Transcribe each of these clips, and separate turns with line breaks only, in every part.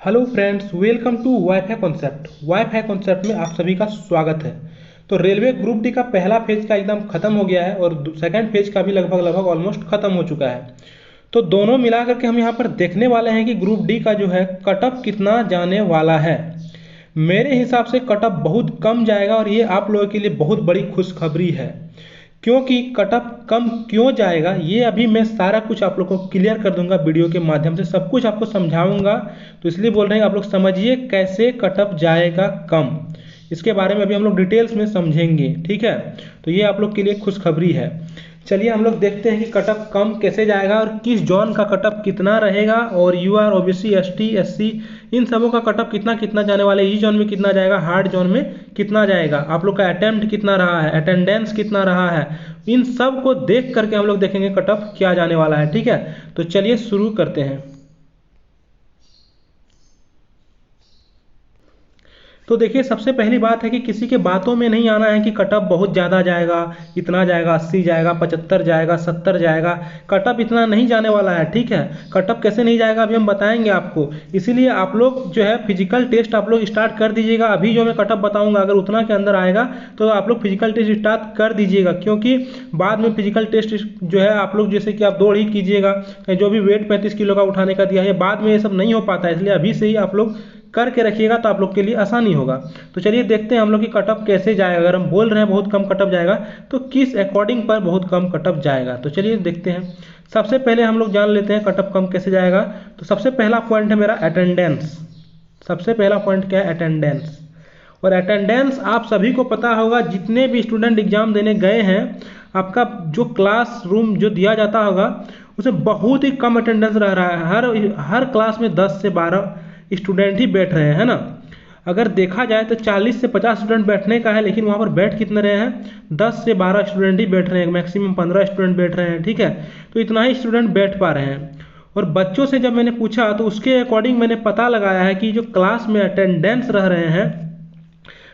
Hello friends, welcome to WiFi concept. WiFi concept में आप सभी का स्वागत है। तो रेलवे ग्रुप डी का पहला फेज का एकदम खत्म हो गया है और सेकंड फेज का भी लगभग ऑलमोस्ट खत्म हो चुका है। तो दोनों मिला करके हम यहाँ पर देखने वाले हैं कि ग्रुप डी का जो है कटअप कितना जाने वाला है। मेरे हिसाब से कटअप बहुत कम जाएगा और ये आप लोगों के लिए बहुत बड़ी खुशखबरी है। क्योंकि कटअप कम क्यों जाएगा ये अभी मैं सारा कुछ आप लोग को क्लियर कर दूंगा, वीडियो के माध्यम से सब कुछ आपको समझाऊंगा। तो इसलिए बोल रहे हैं आप लोग समझिए कैसे कटअप जाएगा कम। इसके बारे में अभी हम लोग डिटेल्स में समझेंगे, ठीक है। तो ये आप लोग के लिए खुशखबरी है। चलिए हम लोग देखते हैं कि कटअप कम कैसे जाएगा और किस जॉन का कटअप कितना रहेगा, और यूआर, ओबीसी, एसटी, एससी इन सबों का कटअप कितना कितना जाने वाला है। ई जॉन में कितना जाएगा, हार्ड जॉन में कितना जाएगा, आप लोग का अटेम्प्ट कितना रहा है, अटेंडेंस कितना रहा है, इन सब को देख करके हम लोग देखेंगे कटअप क्या जाने वाला है, ठीक है। तो चलिए शुरू करते हैं। तो देखिए सबसे पहली बात है कि किसी के बातों में नहीं आना है कि कटअप बहुत ज़्यादा जाएगा, इतना जाएगा, 80 जाएगा, 75 जाएगा, 70 जाएगा। कटअप इतना नहीं जाने वाला है, ठीक है। कटअप कैसे नहीं जाएगा अभी हम बताएंगे आपको। इसीलिए आप लोग जो है फिजिकल टेस्ट आप लोग स्टार्ट कर दीजिएगा। अभी जो मैं कटअप बताऊंगा अगर उतना के अंदर आएगा तो आप लोग फिजिकल टेस्ट स्टार्ट कर दीजिएगा, क्योंकि बाद में फिजिकल टेस्ट जो है आप लोग जैसे कि आप दौड़ ही कीजिएगा, जो भी वेट 35 किलो का उठाने का दिया है, बाद में ये सब नहीं हो पाता है। इसलिए अभी से ही आप लोग करके रखिएगा तो आप लोग के लिए आसानी होगा। तो चलिए देखते हैं हम लोग की कटअप कैसे जाएगा। अगर हम बोल रहे हैं बहुत कम कटअप जाएगा तो किस अकॉर्डिंग पर बहुत कम कटअप जाएगा, तो चलिए देखते हैं। सबसे पहले हम लोग जान लेते हैं कटअप कम कैसे जाएगा। तो सबसे पहला पॉइंट है मेरा अटेंडेंस। सबसे पहला पॉइंट क्या है, अटेंडेंस। और अटेंडेंस आप सभी को पता होगा, जितने भी स्टूडेंट एग्जाम देने गए हैं आपका जो क्लास रूम जो दिया जाता होगा उसमें बहुत ही कम अटेंडेंस रह रहा है। हर क्लास में 10 से 12 स्टूडेंट ही बैठ रहे हैं ना। अगर देखा जाए तो 40 से 50 स्टूडेंट बैठने का है, लेकिन वहाँ पर बैठ कितने रहे हैं, 10 से 12 स्टूडेंट ही बैठ रहे हैं, मैक्सिमम 15 स्टूडेंट बैठ रहे हैं, ठीक है। तो इतना ही स्टूडेंट बैठ पा रहे हैं। और बच्चों से जब मैंने पूछा तो उसके अकॉर्डिंग मैंने पता लगाया है कि जो क्लास में अटेंडेंस रह रहे हैं,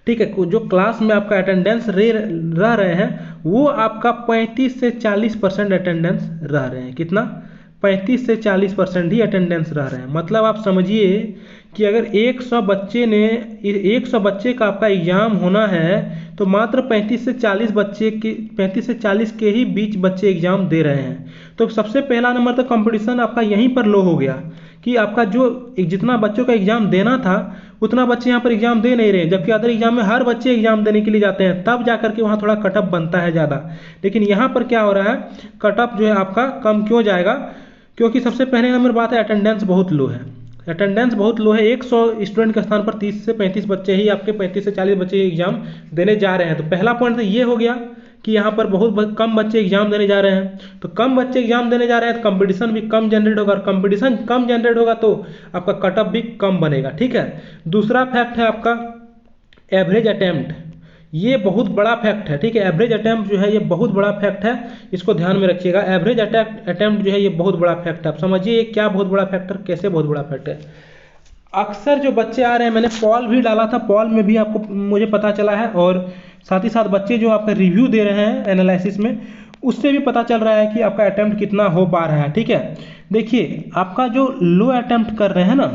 ठीक है, जो क्लास में आपका अटेंडेंस रह रहे हैं वो आपका 35 से 40% अटेंडेंस रह रहे हैं। कितना, 35 से 40% ही अटेंडेंस रह रहे हैं। मतलब आप समझिए कि अगर 100 बच्चे का आपका एग्जाम होना है तो मात्र 35 से 40 के ही बीच बच्चे एग्जाम दे रहे हैं। तो सबसे पहला नंबर तो कंपटीशन आपका यहीं पर लो हो गया कि आपका जो जितना बच्चों का एग्जाम देना था उतना बच्चे यहाँ पर एग्जाम दे नहीं रहे, जबकि अदर एग्जाम में हर बच्चे एग्जाम देने के लिए जाते हैं, तब जाकर के वहाँ थोड़ा कटअप बनता है ज़्यादा। लेकिन यहाँ पर क्या हो रहा है, कटअप जो है आपका कम क्यों जाएगा, क्योंकि सबसे पहले नंबर बात है अटेंडेंस बहुत लो है। अटेंडेंस बहुत लो है। 100 स्टूडेंट के स्थान पर 30 से 35 बच्चे ही आपके 35 से 40 बच्चे एग्जाम देने जा रहे हैं। तो पहला पॉइंट तो ये हो गया कि यहाँ पर बहुत कम बच्चे एग्जाम देने जा रहे हैं। तो कम बच्चे एग्जाम देने जा रहे हैं तो कंपटीशन भी कम जनरेट होगा, और कंपटीशन कम जनरेट होगा तो आपका कटअप भी कम बनेगा, ठीक है। दूसरा फैक्ट है आपका एवरेज अटेम्प्ट। ये बहुत बड़ा फैक्ट है, ठीक है। एवरेज अटेम्प्ट जो है ये बहुत बड़ा फैक्ट है, इसको ध्यान में रखिएगा। एवरेज अटेम्प्ट जो है ये बहुत बड़ा फैक्ट है। आप समझिए क्या बहुत बड़ा फैक्टर, कैसे बहुत बड़ा फैक्ट है। अक्सर जो बच्चे आ रहे हैं, मैंने पॉल भी डाला था, पॉल में भी आपको मुझे पता चला है, और साथ ही साथ बच्चे जो आपका रिव्यू दे रहे हैं एनालिसिस में उससे भी पता चल रहा है कि आपका अटेम्प्ट कितना हो पा रहा है, ठीक है। देखिए आपका जो लो अटेम्प्ट कर रहे हैं ना,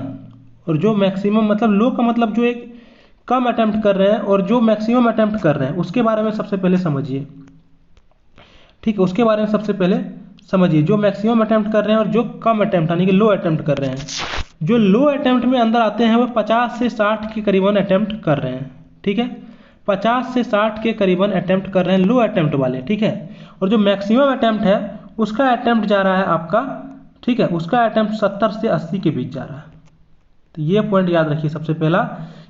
और जो मैक्सिमम, मतलब लो का मतलब जो एक कम अटेम्प्ट कर रहे हैं और जो मैक्सिमम अटेम्प्ट कर रहे हैं, उसके बारे में सबसे पहले समझिए, ठीक है। उसके बारे में सबसे पहले समझिए जो मैक्सिमम अटेम्प्ट कर रहे हैं और जो कम अटेम्प्ट यानी कि लो अटेम्प्ट कर रहे हैं। जो लो अटेम्प्ट में अंदर आते हैं वो 50 से 60 के करीबन अटेम्प्ट कर रहे हैं, ठीक है। 50 से 60 के करीबन अटेम्प्ट कर रहे हैं लो अटेम्प्ट वाले, ठीक है। और जो मैक्सिमम अटेम्प्ट है उसका अटेम्प्ट जा रहा है आपका, ठीक है, उसका अटेम्प्ट 70 से 80 के बीच जा रहा है। तो ये पॉइंट याद रखिए सबसे पहला,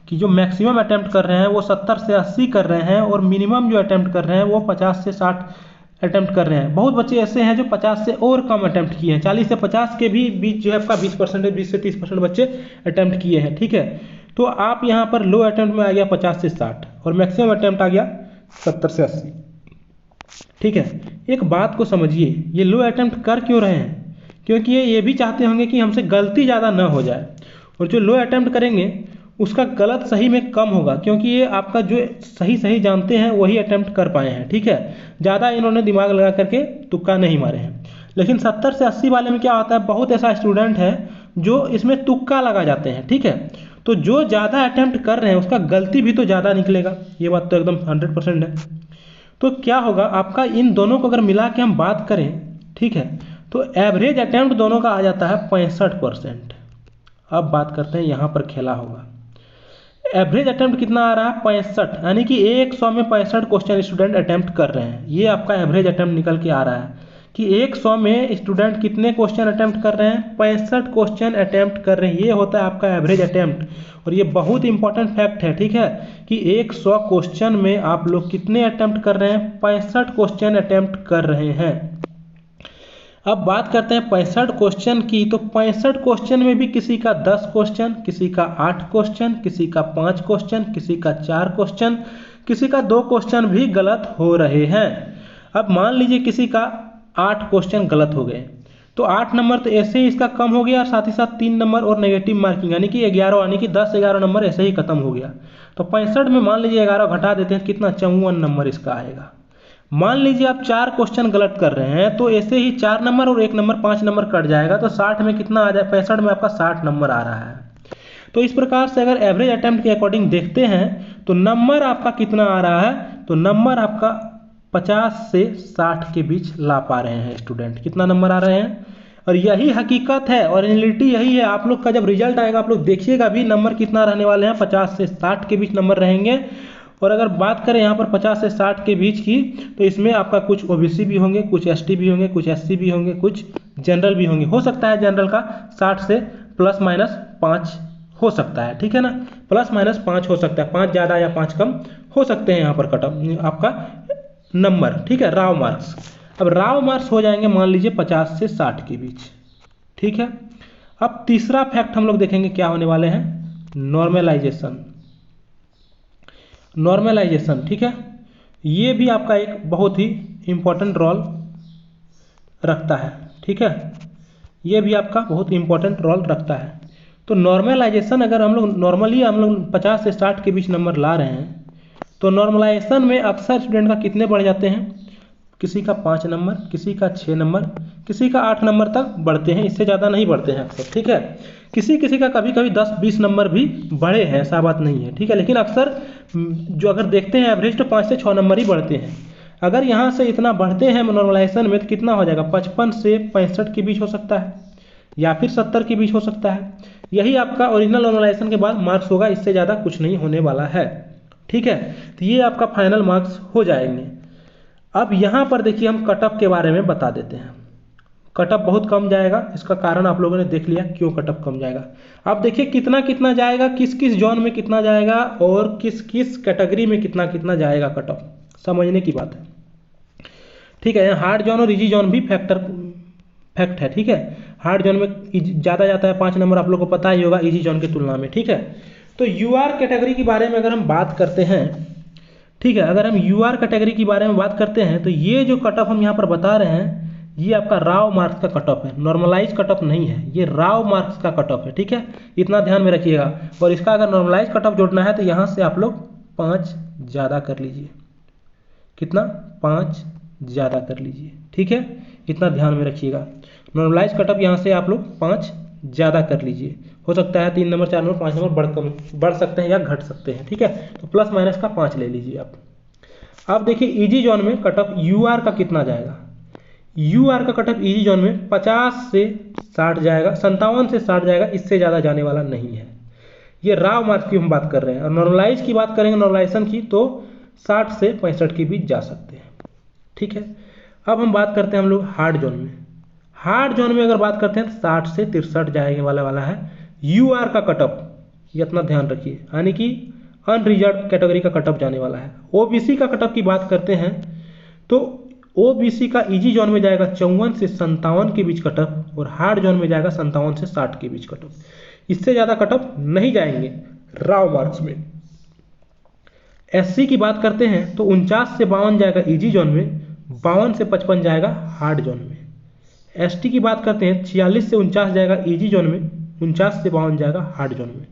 कि जो मैक्सिमम अटेम्प्ट कर रहे हैं वो 70 से 80 कर रहे हैं, और मिनिमम जो अटेम्प्ट कर रहे हैं वो 50 से 60 अटेम्प्ट कर रहे हैं। बहुत बच्चे ऐसे हैं जो 50 से और कम अटेम्प्ट किए हैं, 40 से 50 के भी बीच जो है आपका 20%, 20 से 30% बच्चे अटेम्प्ट किए हैं, ठीक है। तो आप यहाँ पर लो अटेम्प्ट में आ गया 50 से 60 और मैक्सिमम अटेम्प्ट आ गया 70 से 80, ठीक है। एक बात को समझिए, ये लो अटेम्प्ट कर क्यों रहे हैं, क्योंकि ये भी चाहते होंगे कि हमसे गलती ज़्यादा ना हो जाए, और जो लो अटेम्प्ट करेंगे उसका गलत सही में कम होगा, क्योंकि ये आपका जो सही जानते हैं वही अटेम्प्ट कर पाए हैं, ठीक है। ज़्यादा इन्होंने दिमाग लगा करके तुक्का नहीं मारे हैं। लेकिन 70 से 80 वाले में क्या होता है, बहुत ऐसा स्टूडेंट है जो इसमें तुक्का लगा जाते हैं, ठीक है। तो जो ज़्यादा अटेम्प्ट कर रहे हैं उसका गलती भी तो ज़्यादा निकलेगा, ये बात तो एकदम 100% है। तो क्या होगा आपका, इन दोनों को अगर मिला के हम बात करें, ठीक है, तो एवरेज अटेम्प्ट दोनों का आ जाता है 65%। अब बात करते हैं यहाँ पर खेला होगा, एवरेज अटेम्प्ट कितना आ रहा है 65, यानी कि 100 में 65 क्वेश्चन स्टूडेंट अटेम्प्ट कर रहे हैं। ये आपका एवरेज अटेम्प्ट निकल के आ रहा है कि 100 में स्टूडेंट कितने क्वेश्चन अटेम्प्ट कर रहे हैं, 65 क्वेश्चन अटेम्प्ट कर रहे हैं। ये होता है आपका एवरेज अटेम्प्ट, और ये बहुत इंपॉर्टेंट फैक्ट है, ठीक है, कि 100 क्वेश्चन में आप लोग कितने अटेम्प्ट कर रहे हैं, 65 क्वेश्चन अटेम्प्ट कर रहे हैं। अब बात करते हैं 65 क्वेश्चन की, तो 65 क्वेश्चन में भी किसी का 10 क्वेश्चन, किसी का 8 क्वेश्चन, किसी का 5 क्वेश्चन, किसी का 4 क्वेश्चन, किसी का 2 क्वेश्चन भी गलत हो रहे हैं। अब मान लीजिए किसी का 8 क्वेश्चन गलत हो गए, तो 8 नंबर तो ऐसे ही इसका कम हो गया, और साथ ही साथ 3 नंबर और नेगेटिव मार्किंग, यानी कि 11, यानी कि 10-11 नंबर ऐसे ही खत्म हो गया। तो 65 में मान लीजिए 11 घटा देते हैं, कितना 54 नंबर इसका आएगा। मान लीजिए आप 4 क्वेश्चन गलत कर रहे हैं, तो ऐसे ही 4 नंबर और 1 नंबर 5 नंबर कट जाएगा, तो 60 में कितना आ जाए, 65 में आपका 60 नंबर आ रहा है। तो इस प्रकार से अगर एवरेज अटेम्प्ट के अकॉर्डिंग देखते हैं तो नंबर आपका कितना आ रहा है, तो नंबर आपका 50 से 60 के बीच ला पा रहे हैं स्टूडेंट, कितना नंबर आ रहे हैं। और यही हकीकत है और रियलिटी यही है। आप लोग का जब रिजल्ट आएगा आप लोग देखिएगा भी नंबर कितना रहने वाले हैं, 50 से 60 के बीच नंबर रहेंगे। और अगर बात करें यहाँ पर 50 से 60 के बीच की, तो इसमें आपका कुछ ओबीसी भी होंगे, कुछ एसटी भी होंगे, कुछ एससी भी होंगे, कुछ जनरल भी होंगे। हो सकता है जनरल का 60 से ±5 हो सकता है, ठीक है ना, ±5 हो सकता है, 5 ज़्यादा या 5 कम हो सकते हैं यहाँ पर कट ऑफ आपका नंबर, ठीक है, राव मार्क्स। अब राव मार्क्स हो जाएंगे मान लीजिए 50 से 60 के बीच, ठीक है। अब तीसरा फैक्ट हम लोग देखेंगे क्या होने वाले हैं, नॉर्मलाइजेशन। नॉर्मलाइजेशन, ठीक है, ये भी आपका एक बहुत ही इम्पोर्टेंट रोल रखता है, ठीक है, ये भी आपका बहुत इम्पोर्टेंट रोल रखता है। तो नॉर्मलाइजेशन अगर हम लोग 50 से 60 के बीच नंबर ला रहे हैं, तो नॉर्मलाइजेशन में अक्सर स्टूडेंट का कितने बढ़ जाते हैं, किसी का 5 नंबर, किसी का 6 नंबर, किसी का 8 नंबर तक बढ़ते हैं, इससे ज़्यादा नहीं बढ़ते हैं अक्सर, ठीक है। किसी किसी का कभी कभी 10-20 नंबर भी बढ़े हैं, ऐसा बात नहीं है, ठीक है, लेकिन अक्सर जो अगर देखते हैं एवरेज तो 5 से 6 नंबर ही बढ़ते हैं। अगर यहाँ से इतना बढ़ते हैं नॉर्मलाइजेशन में तो कितना हो जाएगा, 55 से 65 के बीच हो सकता है, या फिर 70 के बीच हो सकता है। यही आपका ओरिजिनल नॉर्मलाइजेशन के बाद मार्क्स होगा, इससे ज़्यादा कुछ नहीं होने वाला है, ठीक है। तो ये आपका फाइनल मार्क्स हो जाएंगे। अब यहाँ पर देखिए हम कटअप के बारे में बता देते हैं। कटअप बहुत कम जाएगा, इसका कारण आप लोगों ने देख लिया क्यों कटअप कम जाएगा। अब देखिए कितना कितना जाएगा, किस किस जोन में कितना जाएगा और किस किस कैटेगरी में कितना कितना जाएगा कटअप, समझने की बात है, ठीक है। हार्ड जोन और इजी जोन भी फैक्ट है, ठीक है। हार्ड जोन में ज़्यादा जाता है 5 नंबर, आप लोग को पता ही होगा इजी जोन की तुलना में, ठीक है। तो यूआर कैटेगरी के बारे में अगर हम बात करते हैं, ठीक है, अगर हम यूआर कैटेगरी के बारे में बात करते हैं तो ये जो कट ऑफ हम यहाँ पर बता रहे हैं ये आपका राव मार्क्स का कट ऑफ है, नॉर्मलाइज कट ऑफ नहीं है, ये राव मार्क्स का कट ऑफ है, ठीक है, इतना ध्यान में रखिएगा। और इसका अगर नॉर्मलाइज कट ऑफ जोड़ना है तो यहाँ से आप लोग 5 ज़्यादा कर लीजिए, कितना 5 ज़्यादा कर लीजिए, ठीक है, इतना ध्यान में रखिएगा। नॉर्मलाइज कट ऑफ यहाँ से आप लोग 5 ज़्यादा कर लीजिए, हो सकता है 3 नंबर 4 नंबर 5 नंबर बढ़ सकते हैं या घट सकते हैं, ठीक है। तो प्लस माइनस का 5 ले लीजिए आप। अब देखिए इजी जोन में कट ऑफ यूआर का कितना जाएगा, यूआर का कट ऑफ इजी जोन में 50 से 60 जाएगा, 57 से 60 जाएगा, इससे ज़्यादा जाने वाला नहीं है। ये राव मार्क्स की हम बात कर रहे हैं। और नॉर्मलाइज की बात करेंगे, नॉर्मलाइजेशन की, तो 60 से 65 के बीच जा सकते हैं, ठीक है। अब हम बात करते हैं हम लोग हार्ड जोन में। हार्ड जोन में अगर बात करते हैं तो 60 से 63 जाएगा वाला है यूआर का कटअप, ये अपना ध्यान रखिए, यानी कि अनरिजर्व कैटेगरी का कटअप जाने वाला है। ओबीसी का कटअप की बात करते हैं तो ओबीसी का इजी जोन में जाएगा 54 से 57 के बीच कटअप, और हार्ड जोन में जाएगा 57 से 60 के बीच कटअप, इससे ज़्यादा कटअप नहीं जाएंगे राव मार्क्स में। एससी की बात करते हैं तो 49 से 52 जाएगा इजी जोन में, 52 से 55 जाएगा हार्ड जोन में। एसटी की बात करते हैं 46 से 49 जाएगा इजी जोन में, 49 से 52 जाएगा हार्ड जोन में।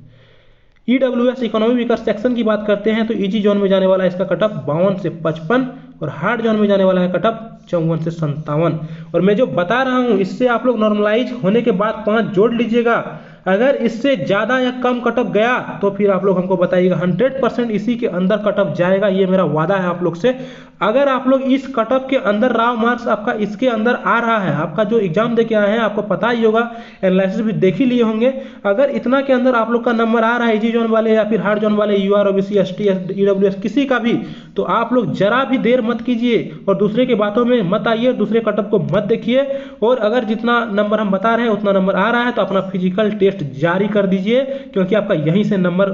ईडब्ल्यूएस इकोनॉमी वीकर सेक्शन की बात करते हैं तो इजी जोन में जाने वाला इसका कटअप 52 से 55 और हार्ड जोन में जाने वाला है कट ऑफ 54 से 57। और मैं जो बता रहा हूँ इससे आप लोग नॉर्मलाइज होने के बाद 5 जोड़ लीजिएगा। अगर इससे ज़्यादा या कम कट ऑफ गया तो फिर आप लोग हमको बताइएगा। 100% इसी के अंदर कट ऑफ जाएगा, ये मेरा वादा है आप लोग से। अगर आप लोग इस कट ऑफ के अंदर रॉ मार्क्स आपका इसके अंदर आ रहा है, आपका जो एग्जाम दे के आए हैं आपको पता ही होगा, एनालिसिस भी देख ही लिए होंगे। अगर इतना के अंदर आप लोग का नंबर आ रहा है इजी जोन वाले या फिर हार्ड जोन वाले, यूआर, ओबीसी, एसटी, ईडब्ल्यूएस किसी का भी, तो आप लोग जरा भी देर मत कीजिए और दूसरे के बातों में मत आइए, दूसरे कट ऑफ को मत देखिए। और अगर जितना नंबर हम बता रहे हैं उतना नंबर आ रहा है तो अपना फिजिकल टेस्ट जारी कर दीजिए, क्योंकि आपका यहीं से नंबर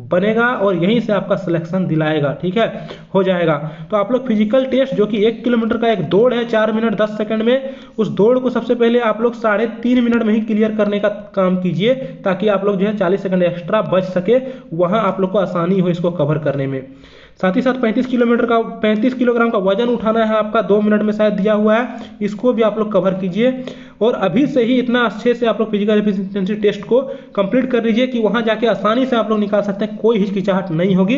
बनेगा और यहीं से आपका सिलेक्शन दिलाएगा। ठीक है, हो जाएगा। तो आप लोग फिजिकल टेस्ट जो कि 1 किलोमीटर का एक दौड़ है 4 मिनट 10 सेकंड में, उस दौड़ को सबसे पहले आप लोग 3.5 मिनट में ही क्लियर करने का काम कीजिए, ताकि आप लोग जो है 40 सेकंड एक्स्ट्रा बच सके, वहां आप लोग को आसानी हो इसको कवर करने में। साथ ही साथ 35 किलोग्राम का वजन उठाना है आपका, 2 मिनट में शायद दिया हुआ है, इसको भी आप लोग कवर कीजिए। और अभी से ही इतना अच्छे से आप लोग फिजिकल एफिशिएंसी टेस्ट को कंप्लीट कर लीजिए कि वहां जाके आसानी से आप लोग निकाल सकते हैं, कोई हिचकिचाहट नहीं होगी,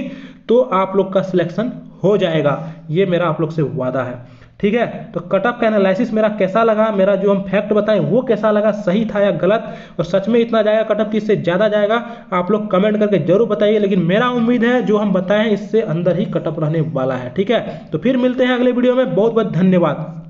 तो आप लोग का सिलेक्शन हो जाएगा। ये मेरा आप लोग से वादा है। ठीक है, तो कट ऑफ का एनालिसिस मेरा कैसा लगा, मेरा जो हम फैक्ट बताएं वो कैसा लगा, सही था या गलत, और सच में इतना जाएगा कट ऑफ, इससे ज़्यादा जाएगा, आप लोग कमेंट करके जरूर बताइए। लेकिन मेरा उम्मीद है जो हम बताएं इससे अंदर ही कट ऑफ रहने वाला है। ठीक है, तो फिर मिलते हैं अगले वीडियो में। बहुत बहुत धन्यवाद।